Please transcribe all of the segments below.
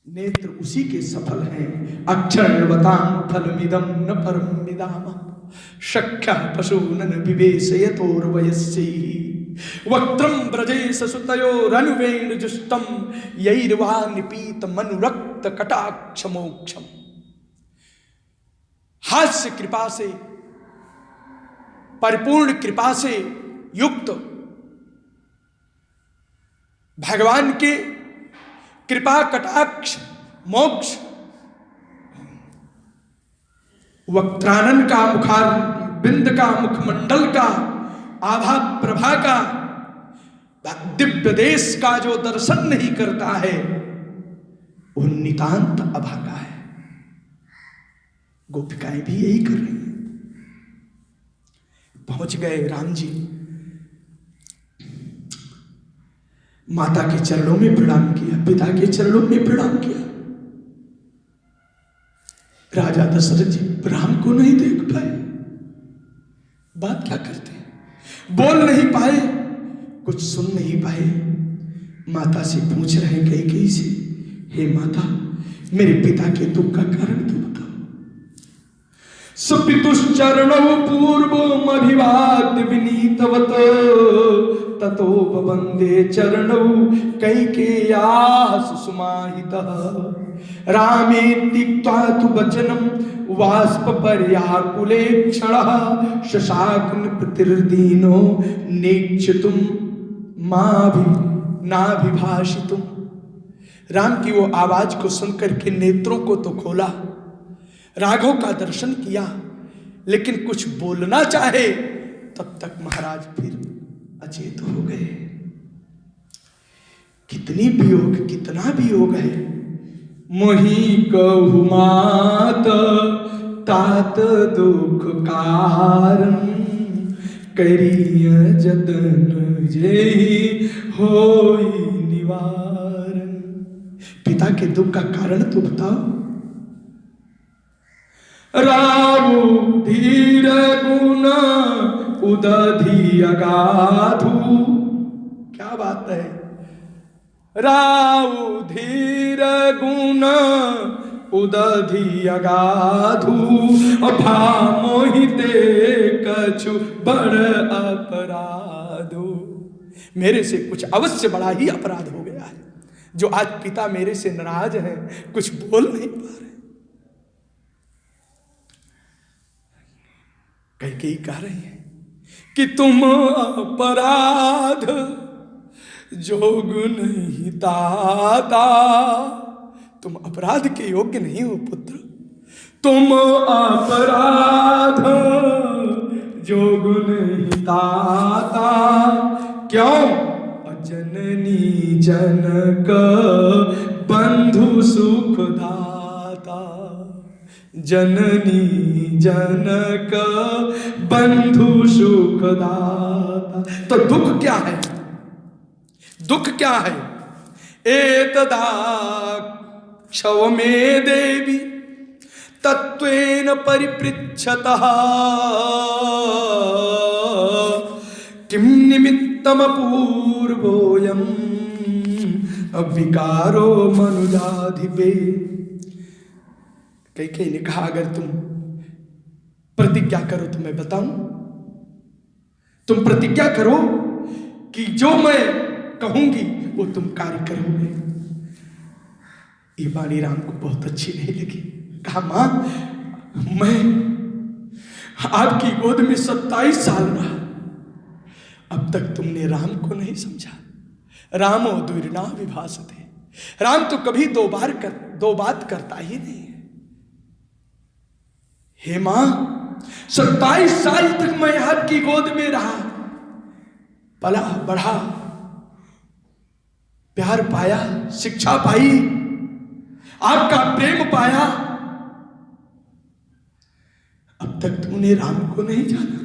नेत्र उसी के सफल हैं। अक्षरवतां फलमिदं न परम विदाम शक्य पशूनन विवेशयतोर्वयस्यैः वक्त्रं व्रजेश सुतयोरनुवेणुजुष्टं यैर्वा निपीत मनुरक्त कटाक्ष मोक्षम। हास्य कृपा से, परिपूर्ण कृपा से युक्त भगवान के कृपा कटाक्ष मोक्ष, वक्त्रानन का मुखार बिंद का, मुखमंडल का, आभा प्रभा का, दिव्य देश का जो दर्शन नहीं करता है वो नितांत अभागा है। गोपिकाएं भी यही कर रही हैं। पहुंच गए राम जी, माता के चरणों में प्रणाम किया, पिता के चरणों में प्रणाम किया। राजा दशरथ जी राम को नहीं देख पाए, बात क्या करते, बोल नहीं पाए, कुछ सुन नहीं पाए। माता से पूछ रहे कैकेयी से, हे माता मेरे पिता के दुख का कारण तो बताओ। सुपितुश्चरणौ पूर्वमभिवाद्य विनीतवत ततो वंदे चरणौ कैकेय्याः सुसुमाहितः रामेति त्वातु वचनं वाष्पपर्याकुले क्षणः शशाकन प्रतिर्दीनो नेक्षितुं नाभिभाषितुं। राम की वो आवाज को सुनकर के नेत्रों को तो खोला, राघव का दर्शन किया, लेकिन कुछ बोलना चाहे तब तक महाराज फिर अचेत हो गए। कितनी वियोग, कितना वियोग है। मोहि कहु मात तात दुख कारण करिय जतन जेहि होई निवारण। पिता के दुख का कारण तो बताओ। रावु धीर गुण उदधि अगाधु, क्या बात है। रावु धीर गुण उदधि अगाधु भामोहिते कछु बड़ अपराधु। मेरे से कुछ अवश्य बड़ा ही अपराध हो गया है, जो आज पिता मेरे से नाराज हैं, कुछ बोल नहीं पा रहे। कैकेयी कह रही है कि तुम अपराध जोग नहीं ताता, तुम अपराध के योग्य नहीं हो पुत्र। तुम अपराध जोग नहीं ताता, क्यों? जननी जनक बंधु सुख दाता। जननी जनक बंधु सुख दाता। तो दुख क्या है? दुख क्या है? एतदा क्षव में देवी तत्वेन परिपृच्छतः किम निमित्तम पूर्वोयम विकारो मनुजाधिपे। कैकेयी ने कहा अगर तुम प्रतिज्ञा करो तो मैं बताऊं। तुम प्रतिज्ञा करो कि जो मैं कहूंगी वो तुम कार्य करोगे। ये वाणी राम को बहुत अच्छी नहीं लगी। कहा मां मैं आपकी गोद में 27 साल रहा, अब तक तुमने राम को नहीं समझा। रामो द्विर्ना विभासते। राम तो कभी दो बात करता ही नहीं है। हे मां 27 साल तक मैं आपकी गोद में रहा, पला बढ़ा, प्यार पाया, शिक्षा पाई, आपका प्रेम पाया, अब तक तुमने राम को नहीं जाना।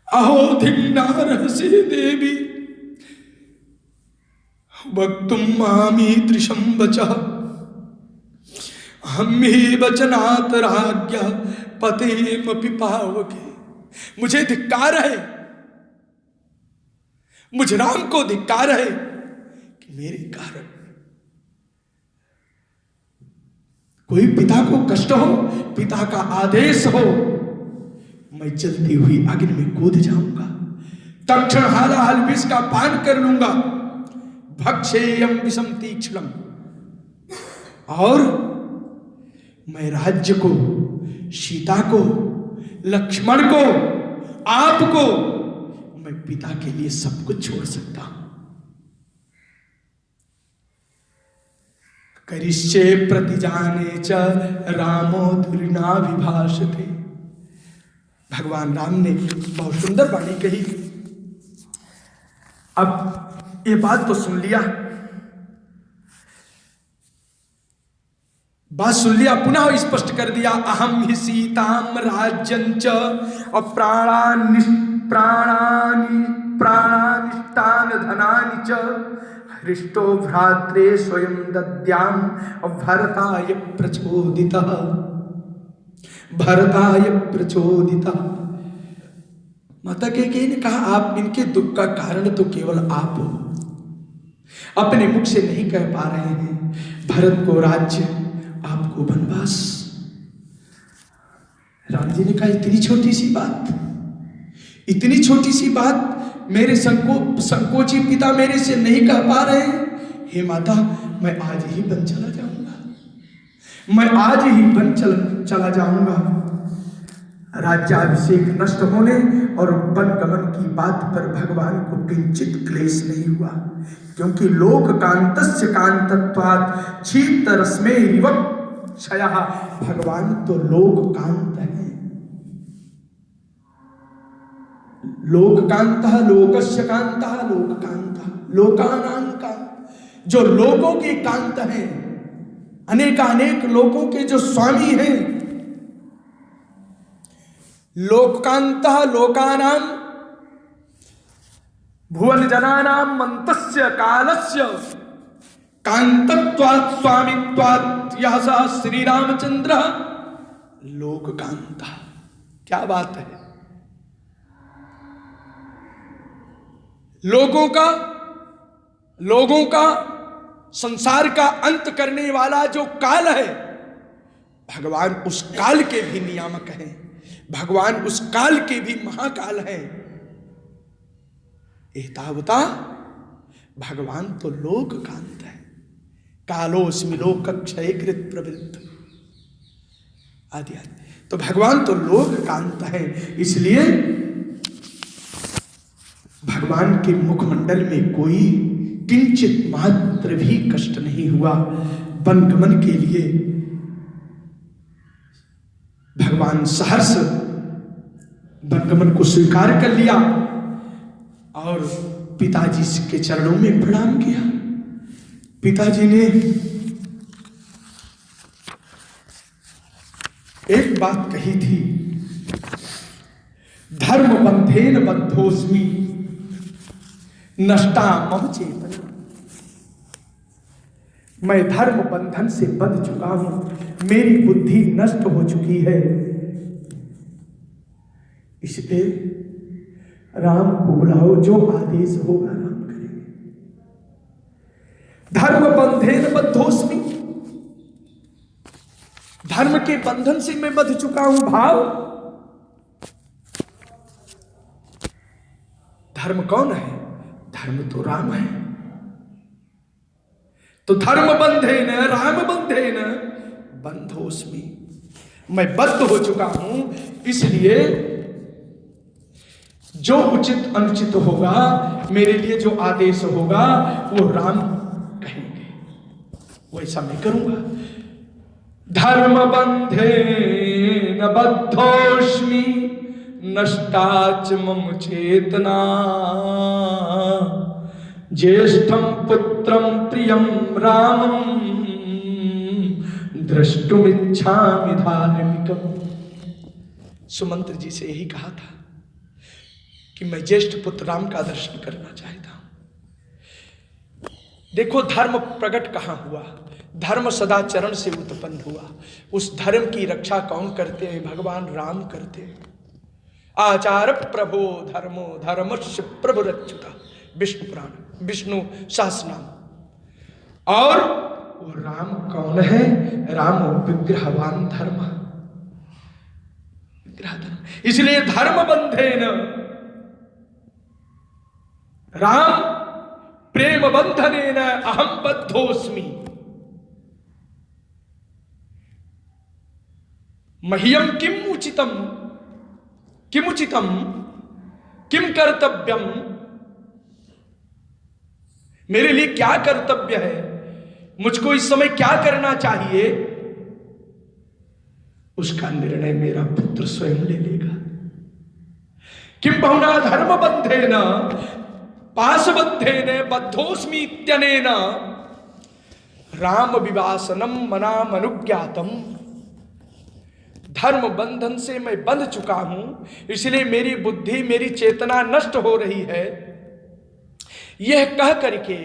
अहो धिन्नारहसि देवी वक्तुम मामीदृशं वचः हम्हि वचनात् राज्ञा पतेमपि पावके। मुझे धिक्कार है, मुझ राम को धिक्कार है कि मेरे कारण कोई पिता को कष्ट हो, पिता का आदेश हो, मैं जलती हुई अग्नि में कूद जाऊंगा, तक्षण हालाहल विष का पान कर लूंगा, भक्षेयम विषम तीक्ष्णम, और मैं राज्य को, सीता को, लक्ष्मण को, आपको, मैं पिता के लिए सब कुछ छोड़ सकता हूं। करिष्ये प्रतिजाने च रामो धुरिना विभाषते। भगवान राम ने बहुत सुंदर वाणी कही। अब ये बात तो सुन लिया, बात सुन लिया, पुनः स्पष्ट कर दिया, अहम ही सीताम राज्यंच और प्राणानिष्टान धनानि च हृष्टो भ्रात्रे स्वयं दद्याम और भरताय प्रचोदितः, भरताय प्रचोदितः। माता कैकेयी ने कहा, आप इनके दुख का कारण तो केवल आप हो, अपने मुख से नहीं कह पा रहे हैं। भरत को राज्य, आपको वनवास। राम जी ने कहा, इतनी छोटी सी बात, इतनी छोटी सी बात मेरे संकोची पिता मेरे से नहीं कह पा रहे हैं। हे माता, मैं आज ही वन चला जाऊंगा, मैं आज ही वन चला जाऊंगा। राज्याभिषेक नष्ट होने और वन गमन की बात पर भगवान को किंचित क्लेश नहीं हुआ, क्योंकि लोक कांतस्य कांतत्वात् शीत रश्मे रिवक् क्षयः। भगवान तो लोक कांत है, लोककांतः लोकस्य कांतः लोककांतः लोकानां कांत। जो लोकों के कांत हैं, अनेकानेक लोकों के जो स्वामी हैं, लोककांतः लोकानां भुवन जनानां मंतस्य कालस्य कांतत्वात् स्वामित्वात् यः सः श्री रामचंद्र लोककांतः। क्या बात है! लोगों का संसार का अंत करने वाला जो काल है, भगवान उस काल के भी नियामक हैं, भगवान उस काल के भी महाकाल हैं। एतावता भगवान तो लोककांत है। कालोस्मि लोकक्षयकृत् प्रवृत्त आदि आदि। तो भगवान तो लोककांत है, इसलिए भगवान के मुखमंडल में कोई किंचित मात्र भी कष्ट नहीं हुआ। वनगमन के लिए भगवान सहर्ष वनगमन को स्वीकार कर लिया और पिताजी के चरणों में प्रणाम किया। पिताजी ने एक बात कही थी, धर्म बंधेन बद्धोस्मि नष्टा मम चेतना। मैं धर्म बंधन से बंध चुका हूं, मेरी बुद्धि नष्ट हो चुकी है। इसलिए राम को बुलाओ, जो आदेश होगा राम करेंगे। धर्म बंधेन बद्धोस्मि, धर्म के बंधन से मैं बंध चुका हूं। भाव, धर्म कौन है? धर्म तो राम है। तो धर्म बंधेन राम बंधेन बंधोस्मि, मैं बद्ध हो चुका हूं। इसलिए जो उचित अनुचित होगा, मेरे लिए जो आदेश होगा वो राम कहेंगे, वैसा मैं करूंगा। धर्म बंधेन बद्धोस्मि नष्टाच मम चेतना ज्येष्ठं पुत्रं प्रियं रामं द्रष्टुमिच्छामि धार्मिकम्। सुमंत्र जी से यही कहा था कि मैं ज्येष्ठ पुत्र राम का दर्शन करना चाहता हूं। देखो, धर्म प्रकट कहां हुआ? धर्म सदाचरण से उत्पन्न हुआ। उस धर्म की रक्षा कौन करते हैं? भगवान राम करते हैं। आचार प्रभो धर्मो धर्मस्य प्रभुरच्युता, विष्णु पुराण, विष्णु सहस्रनाम। और वो राम कौन है? राम विग्रहवान धर्म, विग्रह धर्म। इसलिए धर्म बंधेन राम प्रेम बंधनेन अहम बद्धोस्मि। मह्यम किम उचितम किम कर्तव्यम, मेरे लिए क्या कर्तव्य है, मुझको इस समय क्या करना चाहिए, उसका निर्णय मेरा पुत्र स्वयं ले लेगा। किम बहुना धर्म बंधेन पाशबद्धेन बद्धोस्मि इत्यनेन राम विवासनम मनाम अनुज्ञातम। धर्म बंधन से मैं बंध चुका हूं, इसलिए मेरी बुद्धि मेरी चेतना नष्ट हो रही है। यह कह करके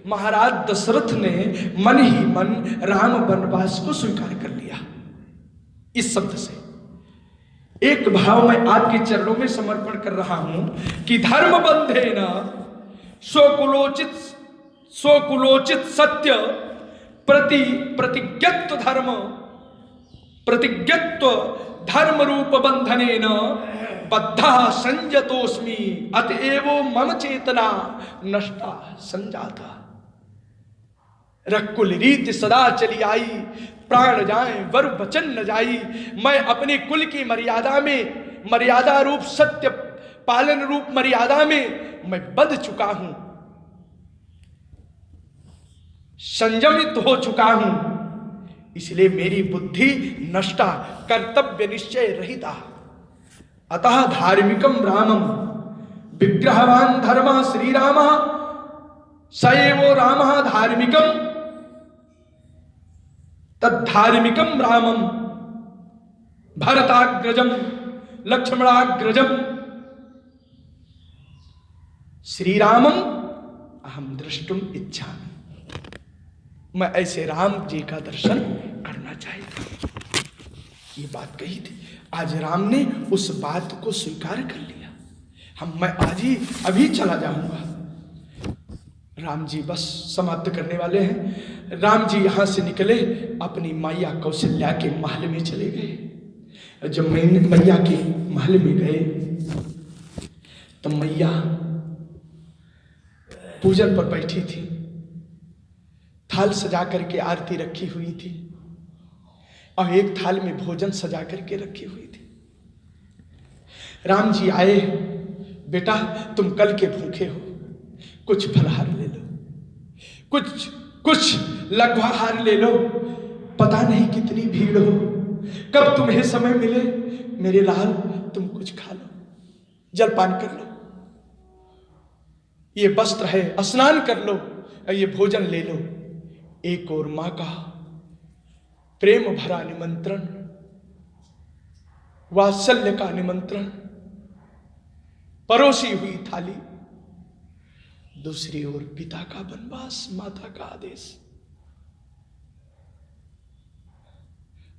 महाराज दशरथ ने मन ही मन राम वनवास को स्वीकार कर लिया। इस शब्द से एक भाव मैं आपके चरणों में समर्पण कर रहा हूं कि धर्म बंधेन स्वकुलोचित सत्य प्रतिज्ञत्व धर्म रूप बंधनेन बद्धा संजतोस्मि अतएव मम चेतना नष्टा संजाता। रकुल रीति सदा चली आई, प्राण जाए वर वचन न जाई। मैं अपने कुल की मर्यादा रूप सत्य पालन रूप मर्यादा में मैं बंध चुका हूं, संयमित हो चुका हूं। इसलिए मेरी बुद्धि नष्टा, कर्तव्य निश्चय रहिता। अतः धार्मिकम रामम विग्रहवान धर्म श्री राम सएवो राम धार्मिकम तद्धार्मिकम रामम भरताग्रजम लक्ष्मणाग्रजम श्री रामम अहम द्रष्टुम इच्छामि। मैं ऐसे राम जी का दर्शन करना चाहता, ये बात कही थी। आज राम ने उस बात को स्वीकार कर लिया। मैं आज ही अभी चला जाऊंगा। राम जी बस समाप्त करने वाले हैं। राम जी यहां से निकले, अपनी मैया कौशल्या के महल में चले गए। जब मैया के महल में गए तो मैया पूजन पर बैठी थी, थाल सजा करके आरती रखी हुई थी और एक थाल में भोजन सजा करके रखी हुई थी। राम जी आए, बेटा तुम कल के भूखे हो, कुछ फलहार ले लो, कुछ लघुआहार ले लो। पता नहीं कितनी भीड़ हो, कब तुम्हें समय मिले मेरे लाल तुम कुछ खा लो, जलपान कर लो, ये वस्त्र है, स्नान कर लो, ये भोजन ले लो। एक और मां का प्रेम भरा निमंत्रण, वात्सल्य का निमंत्रण, परोसी हुई थाली। दूसरी ओर पिता का वनवास, माता का आदेश।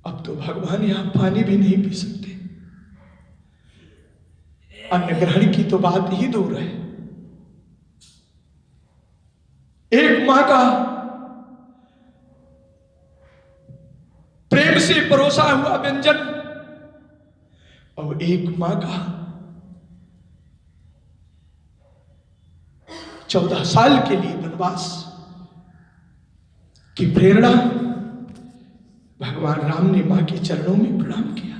अब तो भगवान यहां पानी भी नहीं पी सकते, अन्न ग्रहण की तो बात ही दूर है। एक मां का प्रेम से परोसा हुआ व्यंजन और एक मां का 14 साल के लिए वनवास की प्रेरणा। भगवान राम ने मां के चरणों में प्रणाम किया,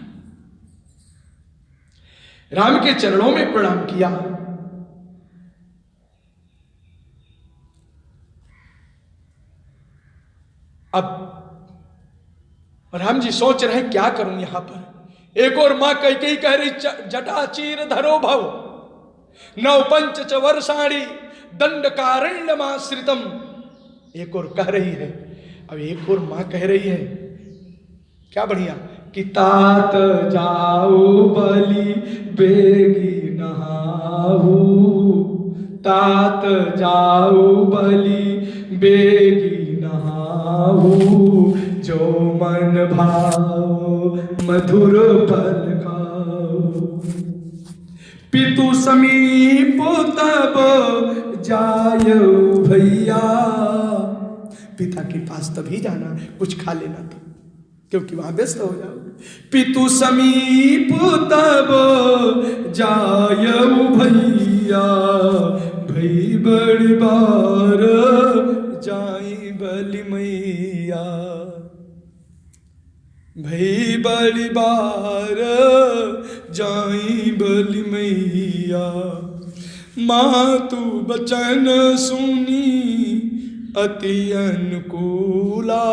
राम के चरणों में प्रणाम किया। अब राम जी सोच रहे हैं क्या करूं यहां पर। एक और मां कैकेयी कह रही जटा चीर धरो भव नव पंच च वर्षाणी दंडकारण्यमाश्रितम। एक और कह रही है, अब एक और मां कह रही है क्या बढ़िया कि तात जाओ बलि बेगी नहाऊ, तात जाओ बलि बेगी नहाऊ, जो मन भाव मधुर फल खाओ। पितु समीप तब जायो भैया, पिता के पास तभी जाना, कुछ खा लेना तो, क्योंकि वहां व्यस्त हो जाओ। पितु समीप तब जायऊ भैया, भई बड़ी बार जाई बलि मैया, भई बड़ी बार जाई बलि मैया। मातु बचन सुनी अति अनुकूला,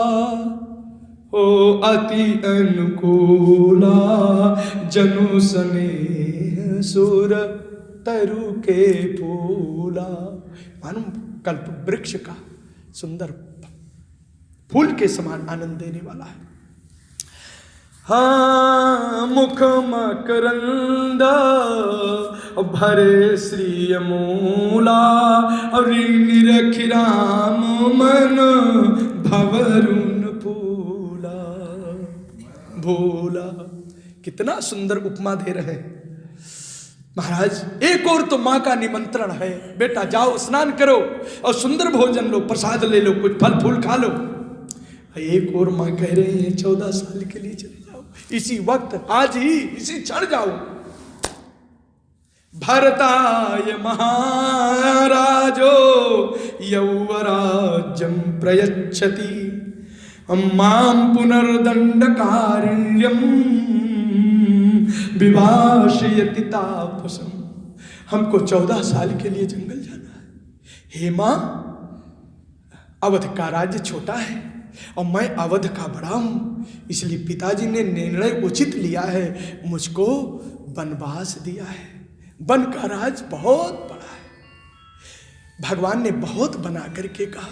ओ अति अनुकूला, जनु स्नेह सुर तरु के फूला। मानो कल्प वृक्ष का सुंदर फूल के समान आनंद देने वाला है। हाँ मुख मकरंद भरे श्री मूला, निरखि राम मन भवरुन फूला। भोला, कितना सुंदर उपमा दे रहे हैं महाराज। एक और तो माँ का निमंत्रण है, बेटा जाओ स्नान करो और सुंदर भोजन लो, प्रसाद ले लो, कुछ फल फूल खा लो। एक और माँ कह रही है 14 साल के लिए चले जाओ, इसी वक्त, आज ही, इसी क्षण जाओ। भरताय महाराजो यौवराज्यं प्रयच्छति, मां पुनर्दंडकारिण्यं विभाषयति तापसम। हमको 14 साल के लिए जंगल जाना है। हे मां, अवध का राज्य छोटा है और मैं अवध का बड़ा हूं, इसलिए पिताजी ने निर्णय उचित लिया है, मुझको वनवास दिया है। वन का राज बहुत बड़ा है। भगवान ने बहुत बना करके कहा,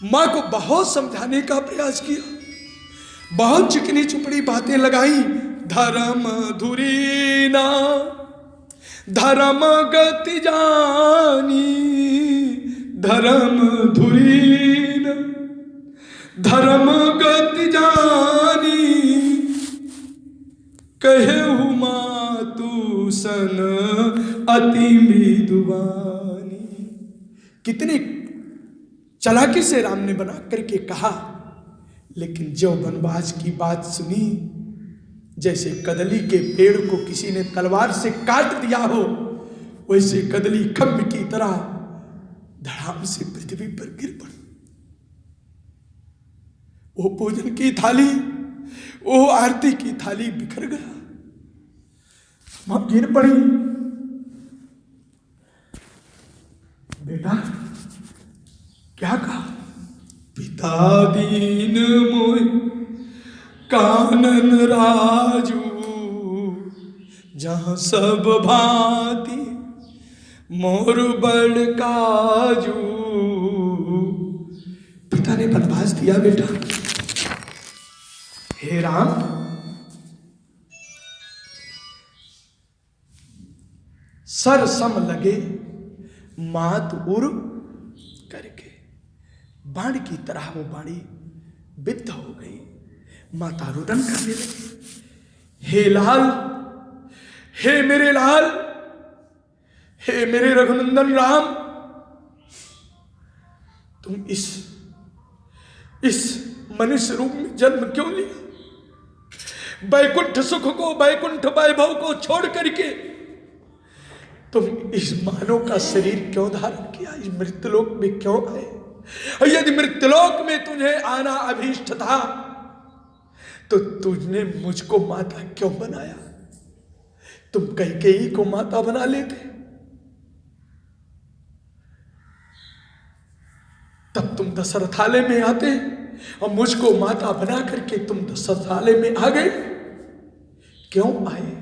मां को बहुत समझाने का प्रयास किया, बहुत चिकनी चुपड़ी बातें लगाई। धर्म धुरीना धर्म गति जानी, धर्म धुरीन धर्म गति जानी, कहेहु मातु सन अति मृदुवानी। कितनी चालाकी से राम ने बना करके कहा, लेकिन जो वनवास की बात सुनी, जैसे कदली के पेड़ को किसी ने तलवार से काट दिया हो, वैसे कदली खम्भ की तरह धड़ाम से पृथ्वी पर गिर पड़ी। वो भोजन की थाली, वो आरती की थाली बिखर गया, वहां गिर पड़ी। बेटा क्या कहा? पिता दीन मोय कानन राजू, जहां सब भांति मोर बड़ काजू। पिता ने वनवास दिया बेटा। हे राम, सर सम लगे मात उर करके, बाण की तरह वो बाणी बिद्ध हो गई। माता रुदन करने लगी, हे लाल, हे मेरे लाल, हे मेरे रघुनंदन राम, तुम इस मनुष्य रूप में जन्म क्यों लिया? वैकुंठ सुख को, वैकुंठ वैभव को छोड़ करके तुम इस मानव का शरीर क्यों धारण किया? इस मृत्युलोक में क्यों आए? और यदि मृत्युलोक में तुझे आना अभीष्ट था, तो तुझने मुझको माता क्यों बनाया? तुम कैकेयी को माता बना लेते, तब तुम दशरथालय में आते, और मुझको माता बना करके तुम दशरथालय में आ गए। क्यों आए?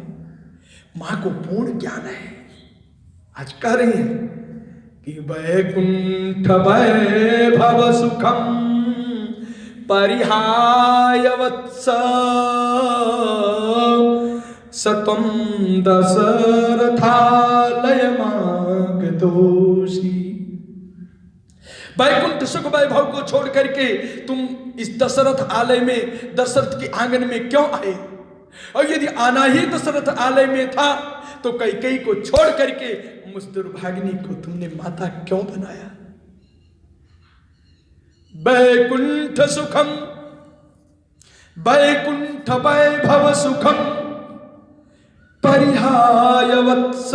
मां को पूर्ण ज्ञान है। आज कह रही है कि वैकुंठ वैभव सुखम परिहाय वत्स, सतम दशरथालय मागतोषि। वैकुंठ सुख वैभव को छोड़ करके तुम इस दशरथ आलय में, दशरथ के आंगन में क्यों आए? और यदि आना ही दशरथ आलय में था, तो कैकेयी को छोड़ करके मुझ दुर्भागिनी को तुमने माता क्यों बनाया? वैकुंठ सुखम वैकुंठ वैभव सुखम परिहाय वत्स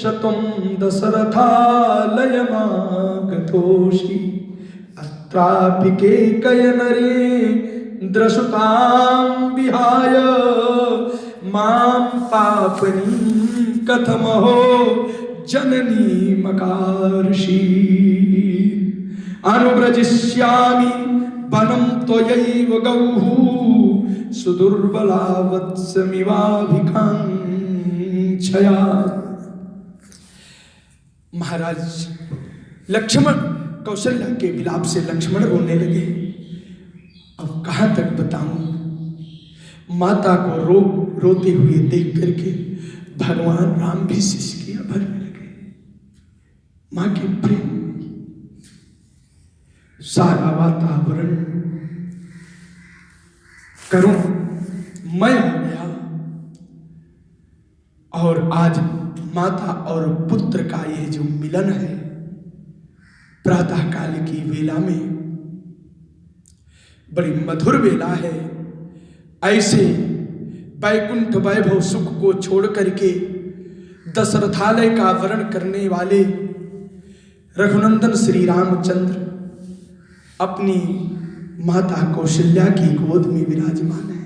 शतम दशरथालयमागतोषि अत्रापि केकय नरेन्द्रसुतां विहाय मां पापनीं कथमहो जननी मकार्षि अनुव्रजिष्यामि वनं त्वयैव गौः सुदुर्बला वत्समिवाभिकाङ्क्षया। महाराज लक्ष्मण कौशल्या के विलाप से लक्ष्मण रोने लगे। अब कहां तक बताऊं? माता को रोते हुए देख करके भगवान राम भी सिसकियां भरने लगे। मां के प्रेम सारा वातावरण करुणमय हो गया और आज माता और पुत्र का यह जो मिलन है प्रातः काल की वेला में बड़ी मधुर वेला है। ऐसे वैकुंठ वैभव सुख को छोड़ करके दशरथालय का वरण करने वाले रघुनंदन श्री रामचंद्र अपनी माता कौशल्या की गोद में विराजमान है।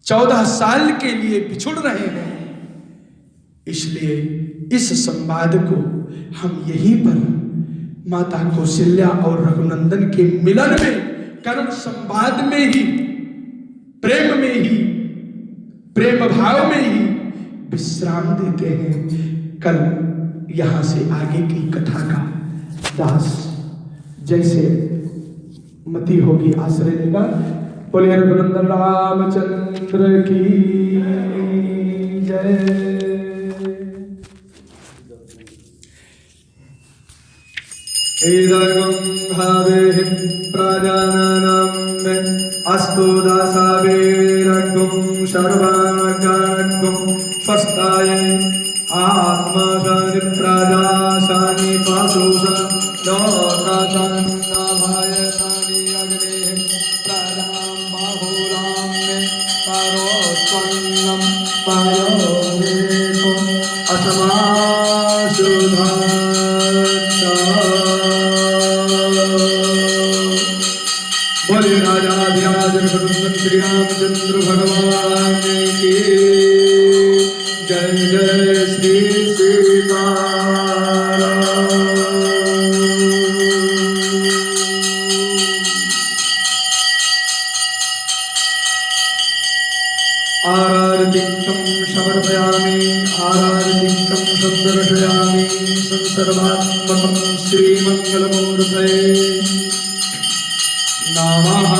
14 साल के लिए बिछुड़ रहे हैं, इसलिए इस संवाद को हम यहीं पर माता कौशल्या और रघुनंदन के मिलन में कर्म संवाद में ही प्रेम में ही प्रेम भाव में ही विश्राम देते हैं। कल यहां से आगे की कथा का दास जैसे मति होगी आश्रय लेगा। बोले रघुनंदन रामचंद्र की जय। अस्तु दासावेरग्गुं सर्वागणग्गुं स्वस्ताय आत्मसानि प्राजासानि पाशुषा लोकाचान्नाभाय सानि अग्ने प्राजां बाहुलां पारोत्पन्नं पायोदेशो असमाशुधा। बोले राजाधिराज रघुनंदन श्री रामचंद्र भगवान की जय। जय श्री सीताराम। आराधितं समर्पयामि आराधितं सन्दर्शयामि संसर्वात्मकं श्रीमङ्गलमूर्तये नमः।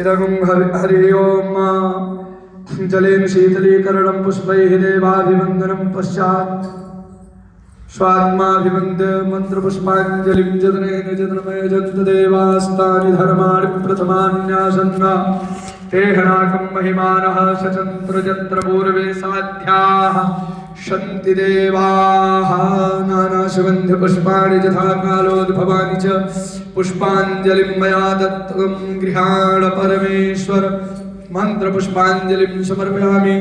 इदं हरि ओम जलेन शीतलीकरणं पुष्पैः देवाभिवन्दनं पश्चात् स्वात्माभिवन्द्य मन्त्रपुष्पाञ्जलिं जतनेन जतनमय जन्तदेवास्तानि धर्माणि प्रथमान्यासन्ना तेहनाकं महिमानः सचन्द्र जत्र पूर्वे साध्याः शन्ति देवाः। नानासुगन्धपुष्पाणि यथा कालोद्भवानि च पुष्पाञ्जलिं मया दत्तं गृहाण परमेश्वर मंत्रपुष्पाञ्जलिं समर्पयामि।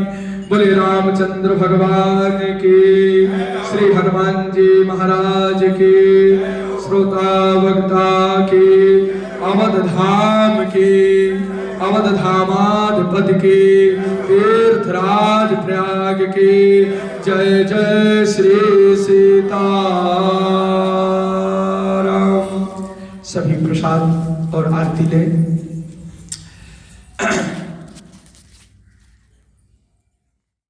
बोले रामचंद्र भगवान की, श्री हनुमान जी महाराज की, श्रोता वक्ता की, अवध धाम की, अवध धामाधिपति की, तीर्थराज प्रयाग की जय। जय श्री सीताराम। सभी प्रसाद और आरती लें।